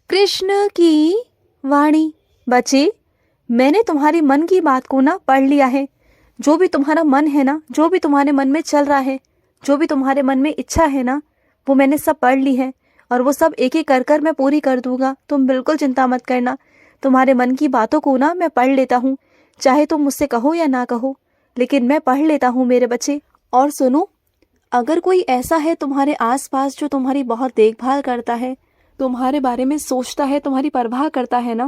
कृष्ण की वाणी। बच्चे, मैंने तुम्हारी मन की बात को ना पढ़ लिया है। जो भी तुम्हारा मन है ना, जो भी तुम्हारे मन में चल रहा है, जो भी तुम्हारे मन में इच्छा है ना, वो मैंने सब पढ़ ली है और वो सब एक एक कर कर मैं पूरी कर दूंगा। तुम बिल्कुल चिंता मत करना। तुम्हारे मन की बातों को ना मैं पढ़ लेता हूँ, चाहे तुम मुझसे कहो या ना कहो, लेकिन मैं पढ़ लेता हूँ मेरे बच्चे। और सुनो, अगर कोई ऐसा है तुम्हारे आसपास जो तुम्हारी बहुत देखभाल करता है, तुम्हारे बारे में सोचता है, तुम्हारी परवाह करता है ना,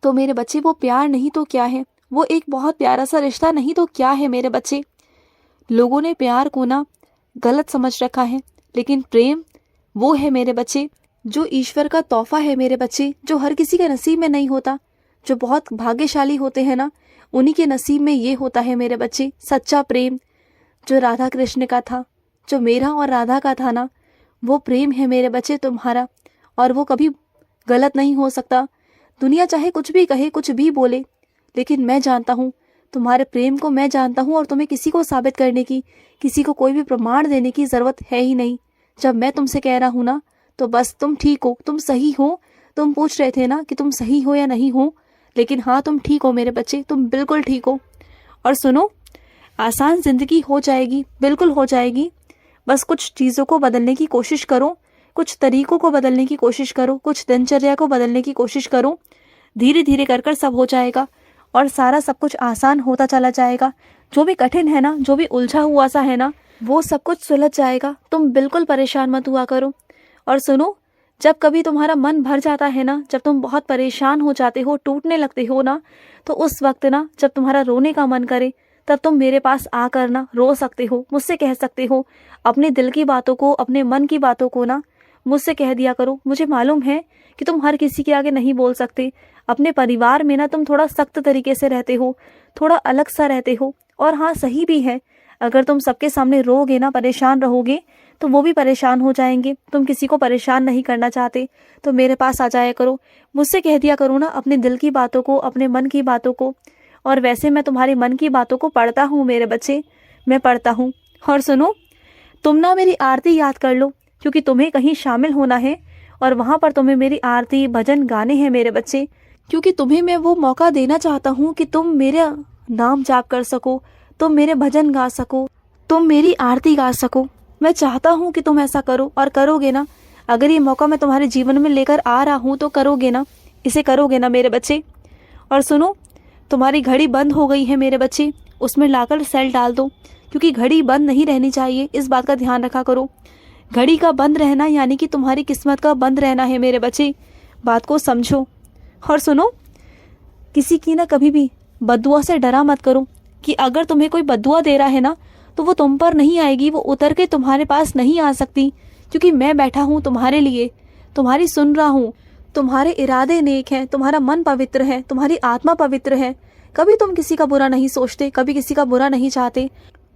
तो मेरे बच्चे वो प्यार नहीं तो क्या है, वो एक बहुत प्यारा सा रिश्ता नहीं तो क्या है मेरे बच्चे। लोगों ने प्यार को ना गलत समझ रखा है, लेकिन प्रेम वो है मेरे बच्चे जो ईश्वर का तोहफा है मेरे बच्चे, जो हर किसी के नसीब में नहीं होता। जो बहुत भाग्यशाली होते हैं ना, उन्हीं के नसीब में ये होता है मेरे बच्चे, सच्चा प्रेम। जो राधा कृष्ण का था, जो मेरा और राधा का था ना, वो प्रेम है मेरे बच्चे तुम्हारा, और वो कभी गलत नहीं हो सकता। दुनिया चाहे कुछ भी कहे, कुछ भी बोले, लेकिन मैं जानता हूँ तुम्हारे प्रेम को, मैं जानता हूँ, और तुम्हें किसी को साबित करने की, किसी को कोई भी प्रमाण देने की ज़रूरत है ही नहीं। जब मैं तुमसे कह रहा हूँ ना, तो बस तुम ठीक हो, तुम सही हो। तुम पूछ रहे थे ना कि तुम सही हो या नहीं हो, लेकिन हाँ, तुम ठीक हो मेरे बच्चे, तुम बिल्कुल ठीक हो। और सुनो, आसान ज़िंदगी हो जाएगी, बिल्कुल हो जाएगी। बस कुछ चीज़ों को बदलने की कोशिश करो, कुछ तरीकों को बदलने की कोशिश करो, कुछ दिनचर्या को बदलने की कोशिश करो। धीरे धीरे कर कर सब हो जाएगा और सारा सब कुछ आसान होता चला जाएगा। जो भी कठिन है ना, जो भी उलझा हुआ सा है ना, वो सब कुछ सुलझ जाएगा। तुम बिल्कुल परेशान मत हुआ करो। और सुनो, जब कभी तुम्हारा मन भर जाता है ना, जब तुम बहुत परेशान हो जाते हो, टूटने लगते हो ना, तो उस वक्त ना, जब तुम्हारा रोने का मन करे, तब तुम मेरे पास आकर ना रो सकते हो, मुझसे कह सकते हो अपने दिल की बातों को, अपने मन की बातों को ना मुझसे कह दिया करो। मुझे मालूम है कि तुम हर किसी के आगे नहीं बोल सकते। अपने परिवार में ना तुम थोड़ा सख्त तरीके से रहते हो, थोड़ा अलग सा रहते हो, और हाँ, सही भी है। अगर तुम सबके सामने रोगे ना, परेशान रहोगे, तो वो भी परेशान हो जाएंगे। तुम किसी को परेशान नहीं करना चाहते, तो मेरे पास आ जाया करो, मुझसे कह दिया करो ना अपने दिल की बातों को, अपने मन की बातों को। और वैसे मैं तुम्हारे मन की बातों को पढ़ता हूँ मेरे बच्चे, मैं पढ़ता हूँ। और सुनो, तुम ना मेरी आरती याद कर लो, क्योंकि तुम्हें कहीं शामिल होना है और वहाँ पर तुम्हें मेरी आरती भजन गाने हैं मेरे बच्चे, क्योंकि तुम्हें मैं वो मौका देना चाहता हूँ कि तुम मेरा नाम जाप कर सको, तुम मेरे भजन गा सको, तुम मेरी आरती गा सको। मैं चाहता हूँ कि तुम ऐसा करो, और करोगे ना। अगर ये मौका मैं तुम्हारे जीवन में लेकर आ रहा हूँ तो करोगे ना, इसे करोगे ना मेरे बच्चे। और सुनो, तुम्हारी घड़ी बंद हो गई है मेरे बच्चे, उसमें लाकर सेल डाल दो, क्योंकि घड़ी बंद नहीं रहनी चाहिए, इस बात का ध्यान रखा करो। घड़ी का बंद रहना यानी कि तुम्हारी किस्मत का बंद रहना है मेरे बच्चे, बात को समझो। और सुनो, किसी की ना कभी भी बद्दुआ से डरा मत करो, कि अगर तुम्हें कोई बद्दुआ दे रहा है ना, तो वो तुम पर नहीं आएगी, वो उतर के तुम्हारे पास नहीं आ सकती, क्योंकि मैं बैठा हूँ तुम्हारे लिए, तुम्हारी सुन रहा हूँ। तुम्हारे इरादे नेक हैं, तुम्हारा मन पवित्र है, तुम्हारी आत्मा पवित्र है। कभी तुम किसी का बुरा नहीं सोचते, कभी किसी का बुरा नहीं चाहते,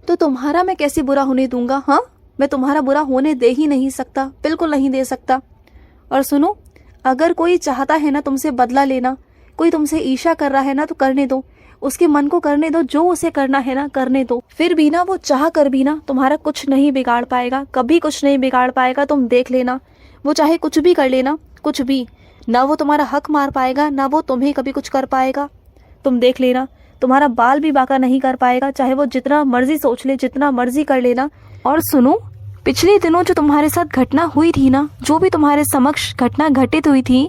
तो तुम्हारा मैं कैसे बुरा होने दूंगा? हाँ, मैं तुम्हारा बुरा होने दे ही नहीं सकता, बिल्कुल नहीं दे सकता। और सुनो, अगर कोई चाहता है ना तुमसे बदला लेना, कोई तुमसे ईर्ष्या कर रहा है ना, तो करने दो, उसके मन को करने दो, जो उसे करना है ना करने दो। फिर भी ना वो चाह कर भी ना तुम्हारा कुछ नहीं बिगाड़ पाएगा, कभी कुछ नहीं बिगाड़ पाएगा। तुम देख लेना, वो चाहे कुछ भी कर लेना, कुछ भी, ना वो तुम्हारा हक मार पाएगा, ना वो तुम्हें कभी कुछ कर पाएगा। तुम देख लेना, तुम्हारा बाल भी बांका नहीं कर पाएगा, चाहे वो जितना मर्जी सोच ले, जितना मर्जी कर लेना। और सुनो, पिछले दिनों जो तुम्हारे साथ घटना हुई थी ना, जो भी तुम्हारे समक्ष घटना घटित हुई थी,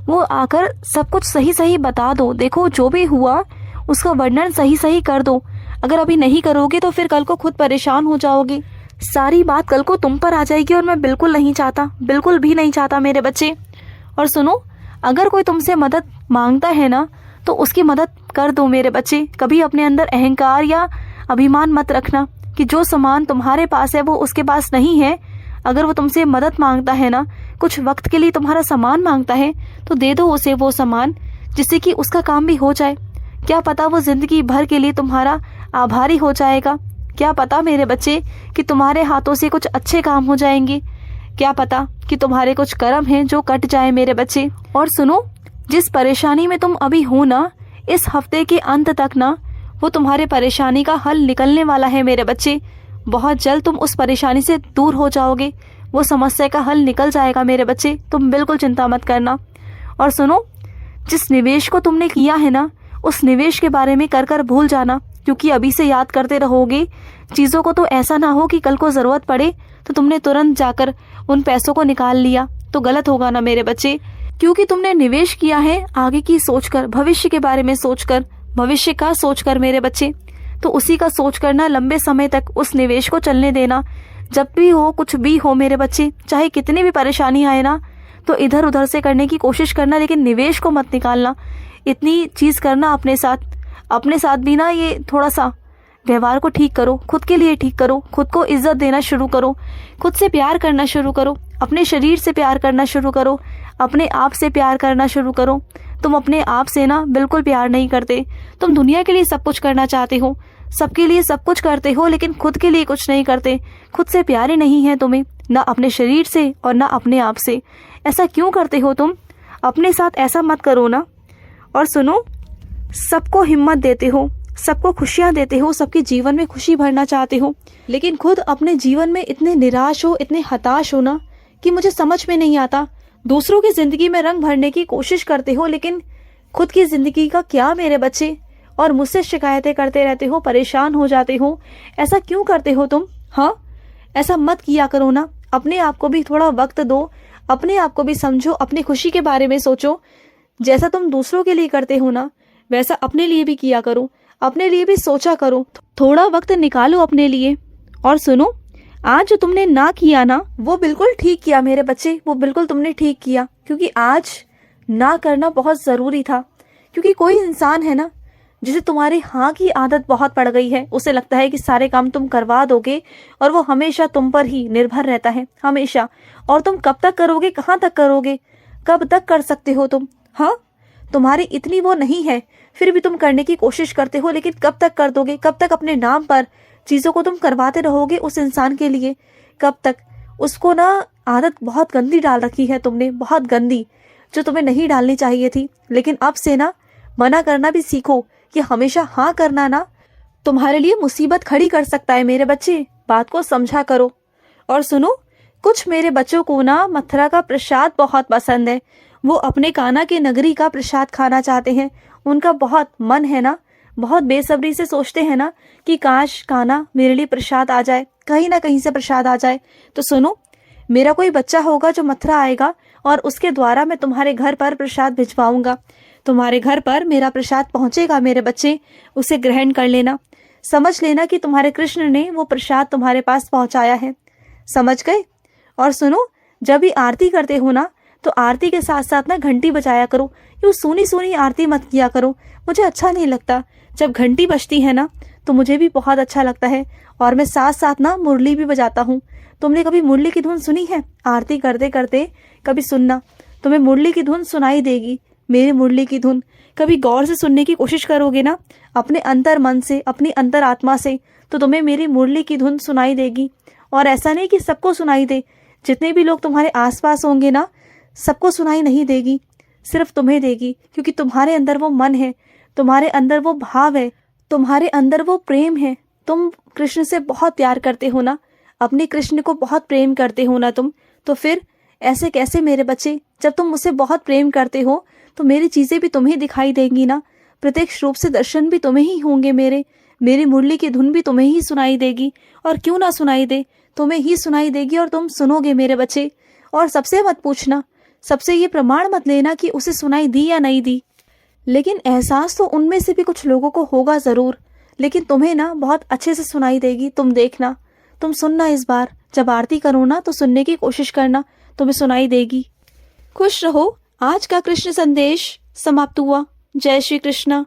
वो आकर सब कुछ सही सही बता दो। देखो, जो भी हुआ उसका वर्णन सही सही कर दो। अगर अभी नहीं करोगे तो फिर कल को खुद परेशान हो जाओगे, सारी बात कल को तुम पर आ जाएगी, और मैं बिल्कुल नहीं चाहता, बिल्कुल भी नहीं चाहता मेरे बच्चे। और सुनो, अगर कोई तुमसे मदद मांगता है ना, तो उसकी मदद कर दो मेरे बच्चे। कभी अपने अंदर अहंकार या अभिमान मत रखना कि जो सामान तुम्हारे पास है वो उसके पास नहीं है। अगर वो तुमसे मदद मांगता है ना, कुछ वक्त के लिए तुम्हारा सामान मांगता है, तो दे दो उसे वो सामान, जिससे कि उसका काम भी हो जाए। क्या पता वो जिंदगी भर के लिए तुम्हारा आभारी हो जाएगा। क्या पता मेरे बच्चे कि तुम्हारे हाथों से कुछ अच्छे काम हो जाएंगे। क्या पता कि तुम्हारे कुछ कर्म हैं जो कट जाए मेरे बच्चे। और सुनो, जिस परेशानी में तुम अभी हो ना, इस हफ्ते के अंत तक ना वो तुम्हारे परेशानी का हल निकलने वाला है मेरे बच्चे। बहुत जल्द तुम उस परेशानी से दूर हो जाओगे, वो समस्या का हल निकल जाएगा मेरे बच्चे, तुम बिल्कुल चिंता मत करना। और सुनो, जिस निवेश को तुमने किया है ना, उस निवेश के बारे में कर कर भूल जाना, क्योंकि अभी से याद करते रहोगे चीज़ों को तो ऐसा ना हो कि कल को ज़रूरत पड़े तो तुमने तुरंत जाकर उन पैसों को निकाल लिया, तो गलत होगा ना मेरे बच्चे। क्योंकि तुमने निवेश किया है आगे की सोचकर, भविष्य के बारे में सोचकर, भविष्य का सोचकर मेरे बच्चे, तो उसी का सोच करना, लंबे समय तक उस निवेश को चलने देना। जब भी हो, कुछ भी हो मेरे बच्चे, चाहे कितनी भी परेशानी आए ना, तो इधर उधर से करने की कोशिश करना, लेकिन निवेश को मत निकालना। इतनी चीज़ करना अपने साथ भी ना, ये थोड़ा सा व्यवहार को ठीक करो, खुद के लिए ठीक करो, खुद को इज्जत देना शुरू करो, खुद से प्यार करना शुरू करो, अपने शरीर से प्यार करना शुरू करो, अपने आप से प्यार करना शुरू करो। तुम अपने आप से ना बिल्कुल प्यार नहीं करते। तुम दुनिया के लिए सब कुछ करना चाहते हो, सबके लिए सब कुछ करते हो, लेकिन खुद के लिए कुछ नहीं करते। खुद से प्यार ही नहीं है तुम्हें, ना अपने शरीर से और ना अपने आप से। ऐसा क्यों करते हो तुम? अपने साथ ऐसा मत करो ना। और सुनो, सबको हिम्मत देते हो, सबको खुशियाँ देते हो, सबके जीवन में खुशी भरना चाहते हो, लेकिन खुद अपने जीवन में इतने निराश हो, इतने हताश हो ना कि मुझे समझ में नहीं आता। दूसरों की जिंदगी में रंग भरने की कोशिश करते हो, लेकिन खुद की जिंदगी का क्या मेरे बच्चे? और मुझसे शिकायतें करते रहते हो, परेशान हो जाते हो। ऐसा क्यों करते हो तुम? हाँ, ऐसा मत किया करो ना। अपने आप को भी थोड़ा वक्त दो, अपने आप को भी समझो, अपनी खुशी के बारे में सोचो। जैसा तुम दूसरों के लिए करते हो ना, वैसा अपने लिए भी किया करो, अपने लिए भी सोचा करो, थोड़ा वक्त निकालो अपने लिए। और सुनो, आज जो तुमने ना किया ना, वो बिल्कुल ठीक किया मेरे बच्चे, वो बिल्कुल तुमने ठीक किया, क्योंकि आज ना करना बहुत ज़रूरी था। क्योंकि कोई इंसान है ना, जिसे तुम्हारी हाँ की आदत बहुत पड़ गई है, उसे लगता है कि सारे काम तुम करवा दोगे और वो हमेशा तुम पर ही निर्भर रहता है, हमेशा। और तुम कब तक करोगे, कहाँ तक करोगे, कब तक कर सकते हो तुम? हाँ, तुम्हारी इतनी वो नहीं है, फिर भी तुम करने की कोशिश करते हो, लेकिन कब तक कर दोगे? कब तक अपने नाम पर चीज़ों को तुम करवाते रहोगे उस इंसान के लिए? कब तक? उसको ना आदत बहुत गंदी डाल रखी है तुमने, बहुत गंदी, जो तुम्हें नहीं डालनी चाहिए थी। लेकिन अब से ना मना करना भी सीखो, कि हमेशा हाँ करना ना तुम्हारे लिए मुसीबत खड़ी कर सकता है मेरे बच्चे। बात को समझा करो। और सुनो, कुछ मेरे बच्चों को ना मथुरा का प्रसाद बहुत पसंद है, वो अपने कान्हा के नगरी का प्रसाद खाना चाहते हैं। उनका बहुत मन है ना, बहुत बेसब्री से सोचते हैं ना कि काश कान्हा मेरे लिए प्रसाद आ जाए, कहीं ना कहीं से प्रसाद आ जाए। तो सुनो, मेरा कोई बच्चा होगा जो मथुरा आएगा और उसके द्वारा मैं तुम्हारे घर पर प्रसाद भिजवाऊंगा। तुम्हारे घर पर मेरा प्रसाद पहुंचेगा मेरे बच्चे, उसे ग्रहण कर लेना। समझ लेना कि तुम्हारे कृष्ण ने वो प्रसाद तुम्हारे पास पहुंचाया है। समझ गए? और सुनो, जब भी आरती करते हो ना, तो आरती के साथ साथ ना घंटी बजाया करो। यूँ सूनी सूनी आरती मत किया करो, मुझे अच्छा नहीं लगता। जब घंटी बजती है ना, तो मुझे भी बहुत अच्छा लगता है, और मैं साथ साथ ना मुरली भी बजाता हूँ। तुमने कभी मुरली की धुन सुनी है? आरती करते करते कभी सुनना, तुम्हें मुरली की धुन सुनाई देगी। मेरी मुरली की धुन कभी गौर से सुनने की कोशिश करोगे ना, अपने अंतर मन से, अपनी अंतर आत्मा से, तो तुम्हें मेरी मुरली की धुन सुनाई देगी। और ऐसा नहीं कि सबको सुनाई दे, जितने भी लोग तुम्हारे आसपास होंगे ना, सबको सुनाई नहीं देगी, सिर्फ तुम्हें देगी, क्योंकि तुम्हारे अंदर वो मन है, तुम्हारे अंदर वो भाव है, तुम्हारे अंदर वो प्रेम है। तुम कृष्ण से बहुत प्यार करते हो ना, अपने कृष्ण को बहुत प्रेम करते हो ना तुम, तो फिर ऐसे कैसे मेरे बच्चे? जब तुम मुझसे बहुत प्रेम करते हो, तो मेरी चीज़ें भी तुम्हें दिखाई देंगी ना, प्रत्यक्ष रूप से दर्शन भी तुम्हें ही होंगे मेरी मुरली की धुन भी तुम्हें ही सुनाई देगी। और क्यों ना सुनाई दे, तुम्हें ही सुनाई देगी और तुम सुनोगे मेरे बच्चे। और सबसे मत पूछना, सबसे ये प्रमाण मत लेना कि उसे सुनाई दी या नहीं दी, लेकिन एहसास तो उनमें से भी कुछ लोगों को होगा ज़रूर, लेकिन तुम्हें ना बहुत अच्छे से सुनाई देगी। तुम देखना, तुम सुनना, इस बार जब आरती करो ना, तो सुनने की कोशिश करना, तुम्हें सुनाई देगी। खुश रहो। आज का कृष्ण संदेश समाप्त हुआ। जय श्री कृष्ण।